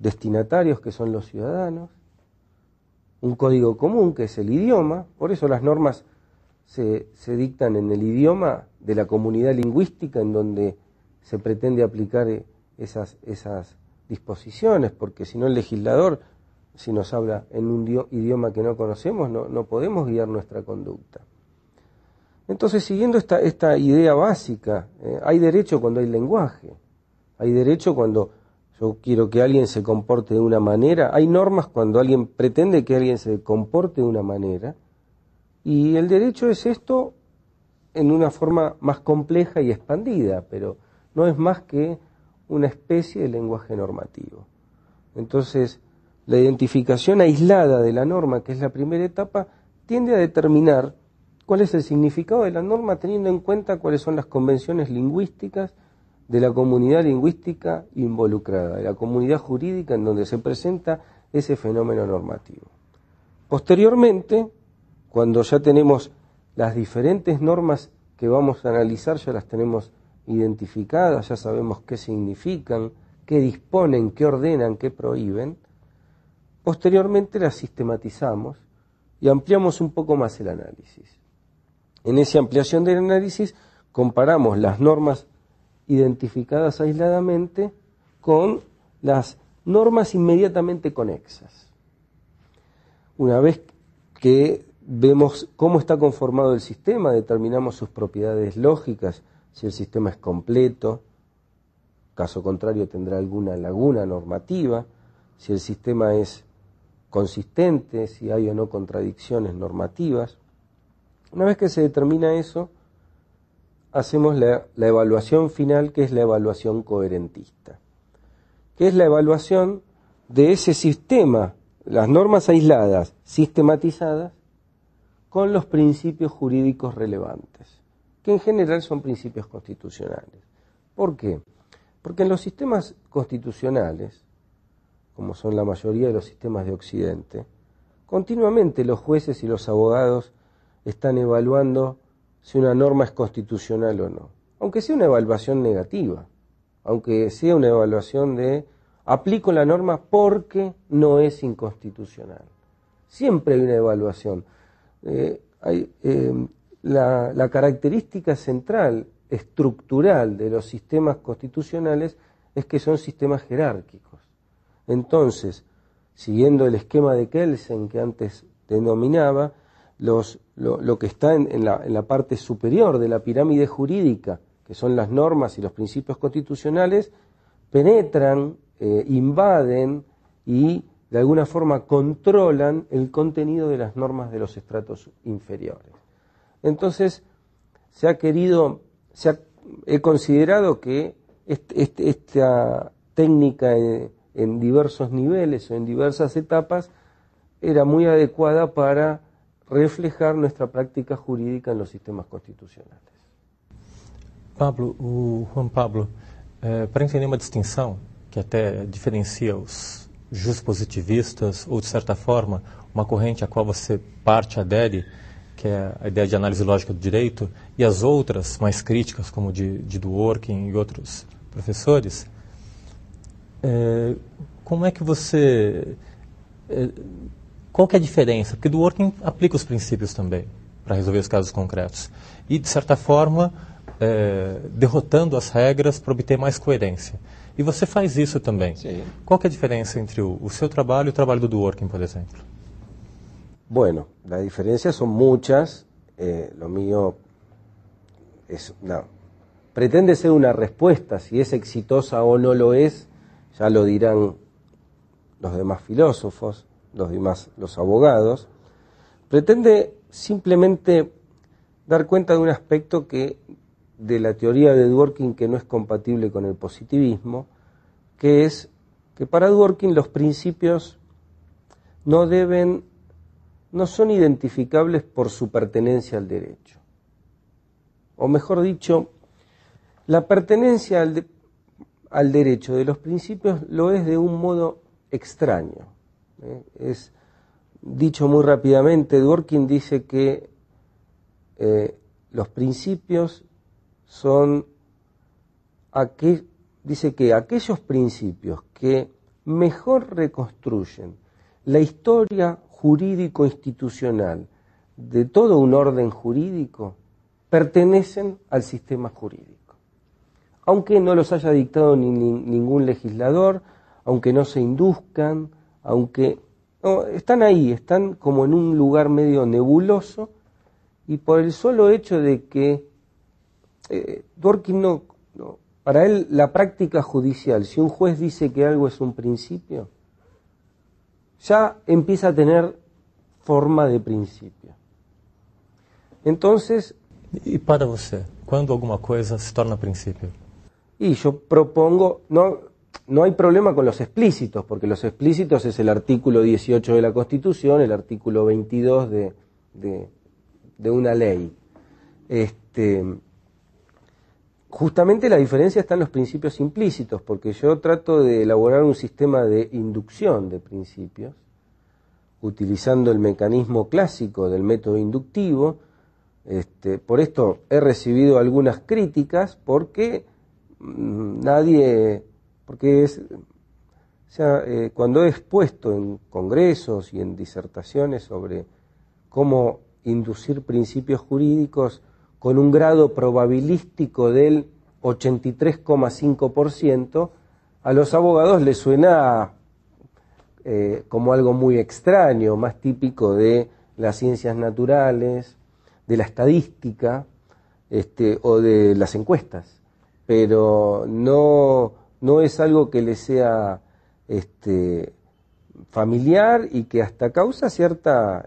destinatarios, que son los ciudadanos, un código común, que es el idioma. Por eso las normas se dictan en el idioma de la comunidad lingüística en donde se pretende aplicar esas disposiciones, porque si no el legislador, si nos habla en un idioma que no conocemos, no podemos guiar nuestra conducta. Entonces, siguiendo esta idea básica, hay derecho cuando hay lenguaje, hay derecho cuando yo quiero que alguien se comporte de una manera, hay normas cuando alguien pretende que alguien se comporte de una manera, y el derecho es esto en una forma más compleja y expandida, pero no es más que una especie de lenguaje normativo. Entonces, la identificación aislada de la norma, que es la primera etapa, tiende a determinar cuál es el significado de la norma, teniendo en cuenta cuáles son las convenciones lingüísticas de la comunidad lingüística involucrada, de la comunidad jurídica en donde se presenta ese fenómeno normativo. Posteriormente, cuando ya tenemos las diferentes normas que vamos a analizar, ya las tenemos identificadas, ya sabemos qué significan, qué disponen, qué ordenan, qué prohíben, posteriormente las sistematizamos y ampliamos un poco más el análisis. En esa ampliación del análisis comparamos las normas identificadas aisladamente con las normas inmediatamente conexas. Una vez que vemos cómo está conformado el sistema, determinamos sus propiedades lógicas, si el sistema es completo, caso contrario tendrá alguna laguna normativa, si el sistema es consistente, si hay o no contradicciones normativas. Una vez que se determina eso, hacemos la evaluación final, que es la evaluación coherentista, que es la evaluación de ese sistema, las normas aisladas, sistematizadas, con los principios jurídicos relevantes, que en general son principios constitucionales. ¿Por qué? Porque en los sistemas constitucionales, como son la mayoría de los sistemas de Occidente, continuamente los jueces y los abogados están evaluando si una norma es constitucional o no, aunque sea una evaluación negativa, aunque sea una evaluación de aplico la norma porque no es inconstitucional. Siempre hay una evaluación. La característica central, estructural de los sistemas constitucionales es que son sistemas jerárquicos. Entonces, siguiendo el esquema de Kelsen que antes denominaba, lo que está en la parte superior de la pirámide jurídica, que son las normas y los principios constitucionales, penetran, invaden y de alguna forma controlan el contenido de las normas de los estratos inferiores. Entonces, he considerado que esta técnica en diversos niveles o en diversas etapas era muy adecuada para reflejar nuestra práctica jurídica en los sistemas constitucionales. Juan Pablo, para entender uma distinção que até diferencia os juspositivistas ou, de certa forma, uma corrente a qual você adere, que é a ideia de análise lógica do direito, e as outras mais críticas, como de Dworkin e outros professores, como é que você... qual que é a diferença? Porque Dworkin aplica os princípios também para resolver os casos concretos. E, de certa forma, derrotando as regras para obter mais coerência. E você faz isso também. Sí. Qual que é a diferença entre o seu trabalho e o trabalho do Dworkin, por exemplo? Bueno, las diferencias son muchas. Lo mío pretende ser una respuesta. Si es exitosa o no lo es, ya lo dirán los demás filósofos, los abogados. Pretende simplemente dar cuenta de un aspecto de la teoría de Dworkin que no es compatible con el positivismo, que es que para Dworkin los principios no son identificables por su pertenencia al derecho. O mejor dicho, la pertenencia al derecho de los principios lo es de un modo extraño. Es dicho muy rápidamente, Dworkin dice que los principios dice que aquellos principios que mejor reconstruyen la historia jurídico-institucional de todo un orden jurídico pertenecen al sistema jurídico. Aunque no los haya dictado ningún legislador, aunque no se induzcan, aunque no, están ahí, están como en un lugar medio nebuloso, y por el solo hecho de que Dworkin para él la práctica judicial, si un juez dice que algo es un principio, ya empieza a tener forma de principio. Entonces... E para você, quando alguma coisa se torna princípio? Y yo propongo, no hay problema con los explícitos, porque los explícitos es el artículo 18 de la Constitución, el artículo 22 de una ley. Justamente la diferencia está en los principios implícitos, porque yo trato de elaborar un sistema de inducción de principios, utilizando el mecanismo clásico del método inductivo. Por esto he recibido algunas críticas, porque cuando he expuesto en congresos y en disertaciones sobre cómo inducir principios jurídicos con un grado probabilístico del 83,5%, a los abogados les suena como algo muy extraño, más típico de las ciencias naturales, de la estadística o de las encuestas, pero no es algo que les sea familiar, y que hasta causa cierta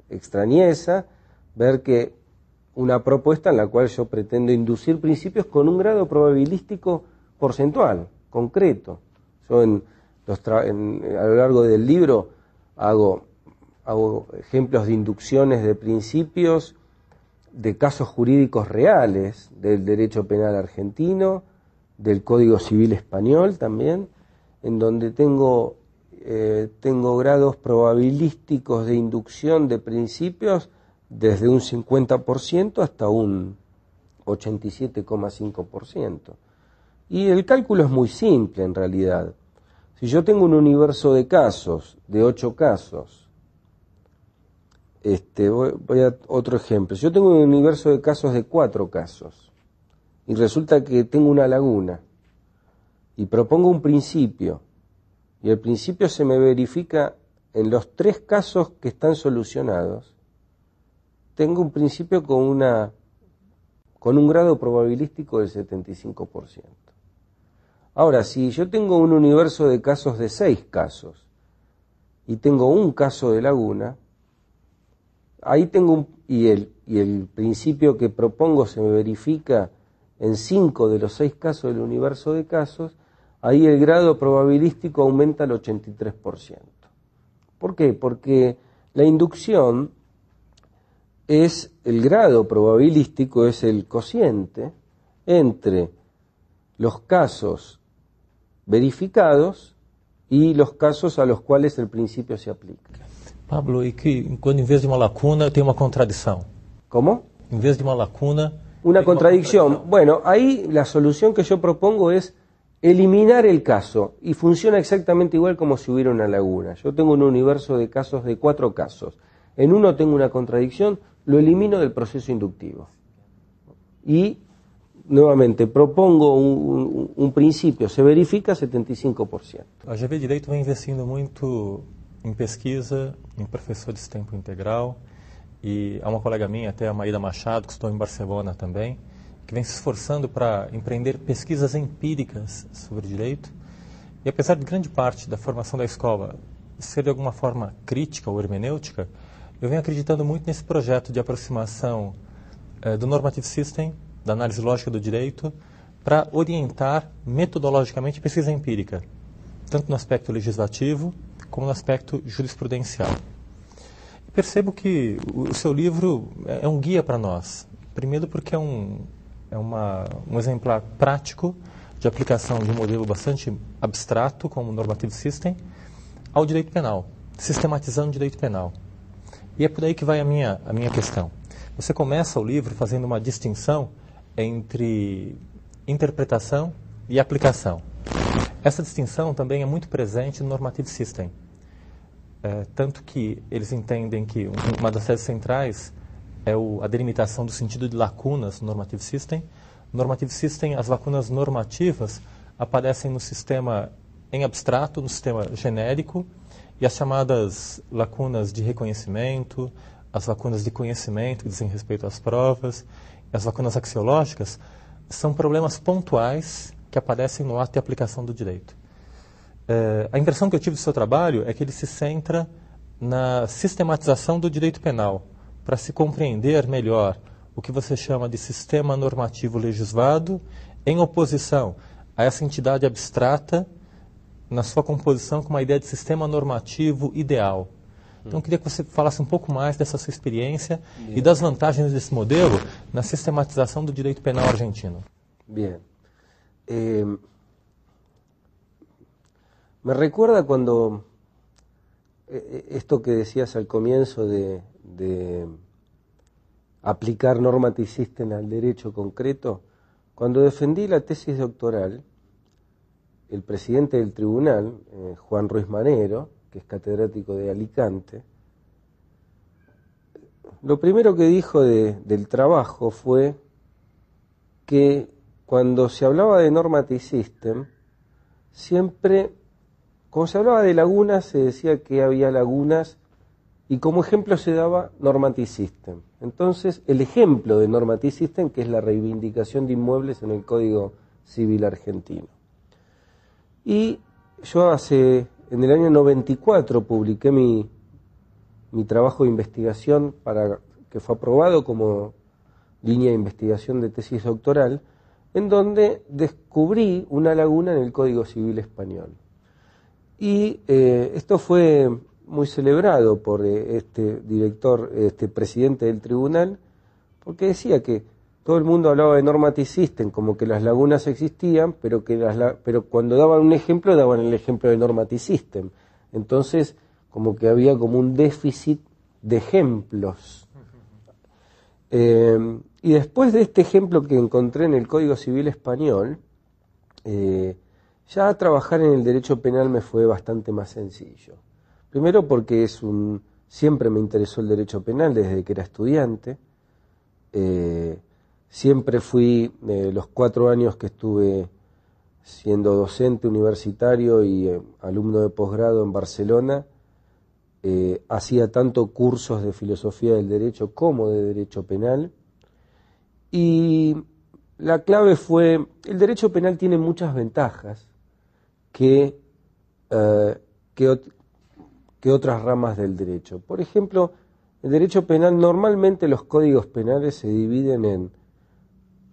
extrañeza ver que una propuesta en la cual yo pretendo inducir principios con un grado probabilístico porcentual, concreto. Yo a lo largo del libro hago ejemplos de inducciones de principios de casos jurídicos reales, del derecho penal argentino, del Código Civil español también, en donde tengo grados probabilísticos de inducción de principios desde un 50% hasta un 87,5%. Y el cálculo es muy simple en realidad. Si yo tengo un universo de casos, de 8 casos, voy a otro ejemplo. Si yo tengo un universo de casos de 4 casos, y resulta que tengo una laguna, y propongo un principio, y el principio se me verifica en los 3 casos que están solucionados, tengo un principio con un grado probabilístico del 75%. Ahora, si yo tengo un universo de casos de 6 casos y tengo un caso de laguna, ahí tengo y el principio que propongo se me verifica en 5 de los 6 casos del universo de casos, ahí el grado probabilístico aumenta al 83%. ¿Por qué? Porque la inducción es el grado probabilístico, es el cociente entre los casos verificados y los casos a los cuales el principio se aplica. Pablo, e que quando em vez de uma lacuna tem uma contradição? ¿Cómo? Em vez de uma lacuna... Una contradicción. Bueno, ahí la solución que yo propongo es eliminar el caso, y funciona exactamente igual como si hubiera una laguna. Yo tengo un universo de casos de 4 casos. En uno tengo una contradicción, lo elimino del proceso inductivo. Y, nuevamente, propongo un principio, se verifica 75%. A GV Direito vem investindo muito em pesquisa, em professores de tempo integral, e há uma colega minha, até a Maíra Machado, que estou em Barcelona também, que vem se esforçando para empreender pesquisas empíricas sobre direito. E apesar de grande parte da formação da escola ser de alguma forma crítica ou hermenêutica, eu venho acreditando muito nesse projeto de aproximação do Normative System, da análise lógica do direito, para orientar metodologicamente pesquisa empírica, tanto no aspecto legislativo como no aspecto jurisprudencial. E percebo que o seu livro é um guia para nós. Primeiro porque é um exemplar prático de aplicação de um modelo bastante abstrato, como o Normative System, ao direito penal, sistematizando o direito penal. E é por aí que vai a minha questão. Você começa o livro fazendo uma distinção entre interpretação e aplicação. Essa distinção também é muito presente no Normative System. Tanto que eles entendem que uma das teses centrais é a delimitação do sentido de lacunas no Normative System. No Normative System, as lacunas normativas aparecem no sistema em abstrato, no sistema genérico, e as chamadas lacunas de reconhecimento, as lacunas de conhecimento que dizem respeito às provas, as lacunas axiológicas, são problemas pontuais que aparecem no ato de aplicação do direito. A impressão que eu tive do seu trabalho é que ele se centra na sistematização do direito penal, para se compreender melhor o que você chama de sistema normativo legislado, em oposição a essa entidade abstrata, na sua composição com uma ideia de sistema normativo ideal. Então, eu queria que você falasse um pouco mais dessa sua experiência e das vantagens desse modelo na sistematização do direito penal argentino. Bien. Me recuerda cuando esto que decías al comienzo de aplicar normative system al derecho concreto. Cuando defendí la tesis doctoral, el presidente del tribunal, Juan Ruiz Manero, que es catedrático de Alicante, lo primero que dijo del trabajo fue que cuando se hablaba de normative system, siempre, como se hablaba de lagunas, se decía que había lagunas y como ejemplo se daba normative system. Entonces, el ejemplo de normative system, que es la reivindicación de inmuebles en el Código Civil argentino. Y yo en el año 94 publiqué mi trabajo de investigación que fue aprobado como línea de investigación de tesis doctoral, en donde descubrí una laguna en el Código Civil español. Y esto fue muy celebrado por este presidente del tribunal, porque decía que todo el mundo hablaba de normative system, como que las lagunas existían, pero cuando daban un ejemplo, daban el ejemplo de normative system. Entonces, como que había como un déficit de ejemplos. Y después de este ejemplo que encontré en el Código Civil español, ya trabajar en el derecho penal me fue bastante más sencillo. Primero porque siempre me interesó el derecho penal desde que era estudiante. Siempre fui, los 4 años que estuve siendo docente universitario y alumno de posgrado en Barcelona, hacía tanto cursos de filosofía del derecho como de derecho penal. Y la clave fue, el derecho penal tiene muchas ventajas que otras ramas del derecho. Por ejemplo, el derecho penal, normalmente los códigos penales se dividen en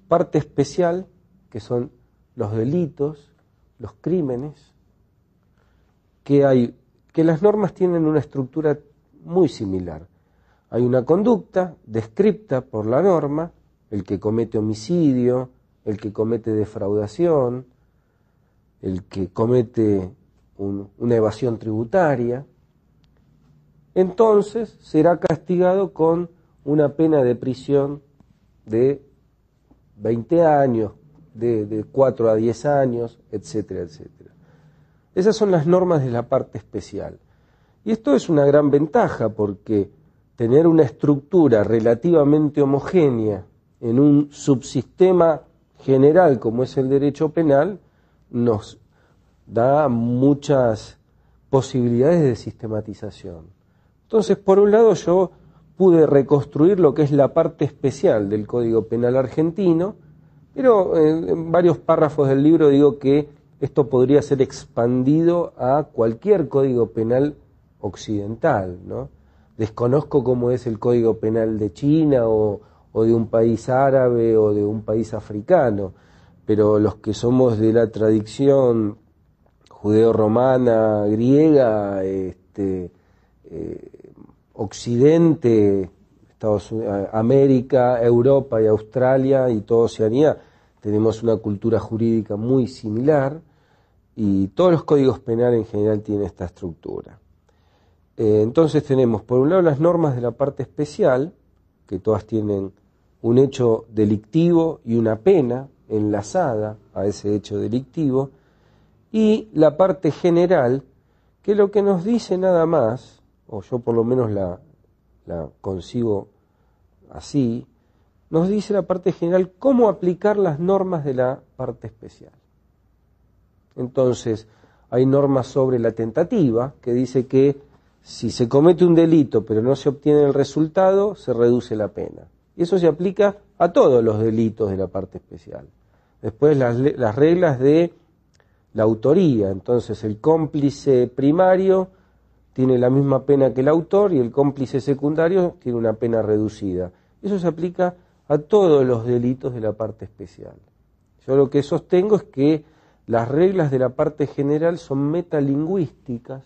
parte especial, que son los delitos, los crímenes, que las normas tienen una estructura muy similar. Hay una conducta descripta por la norma, el que comete homicidio, el que comete defraudación, el que comete una evasión tributaria, entonces será castigado con una pena de prisión de 20 años, de 4 a 10 años, etcétera, etcétera. Esas son las normas de la parte especial. Y esto es una gran ventaja porque tener una estructura relativamente homogénea en un subsistema general como es el derecho penal nos da muchas posibilidades de sistematización. Entonces, por un lado, yo pude reconstruir lo que es la parte especial del Código Penal argentino, pero en varios párrafos del libro digo que esto podría ser expandido a cualquier Código Penal occidental, ¿no? Desconozco cómo es el Código Penal de China o de un país árabe o de un país africano, pero los que somos de la tradición judeo-romana, griega, Occidente, América, Europa y Australia y toda Oceanía, tenemos una cultura jurídica muy similar y todos los códigos penales en general tienen esta estructura. Entonces tenemos por un lado las normas de la parte especial, que todas tienen un hecho delictivo y una pena enlazada a ese hecho delictivo, y la parte general, que lo que nos dice nada más, o yo por lo menos la concibo así, nos dice la parte general cómo aplicar las normas de la parte especial. Entonces, hay normas sobre la tentativa, que dice que si se comete un delito pero no se obtiene el resultado, se reduce la pena. Y eso se aplica a todos los delitos de la parte especial. Después las reglas de la autoría. Entonces el cómplice primario tiene la misma pena que el autor y el cómplice secundario tiene una pena reducida. Eso se aplica a todos los delitos de la parte especial. Yo lo que sostengo es que las reglas de la parte general son metalingüísticas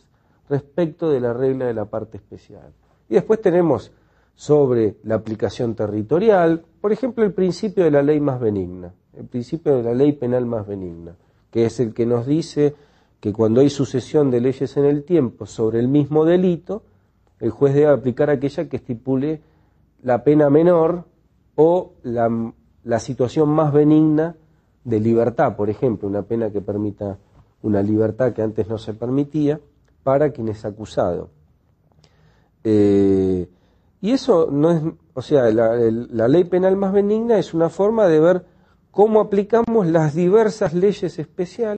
respecto de la regla de la parte especial. Y después tenemos sobre la aplicación territorial, por ejemplo, el principio de la ley más benigna, el principio de la ley penal más benigna, que es el que nos dice que cuando hay sucesión de leyes en el tiempo sobre el mismo delito, el juez debe aplicar aquella que estipule la pena menor o la situación más benigna de libertad, por ejemplo, una pena que permita una libertad que antes no se permitía para quien es acusado. Y eso no es, o sea, la ley penal más benigna es una forma de ver cómo aplicamos las diversas leyes especiales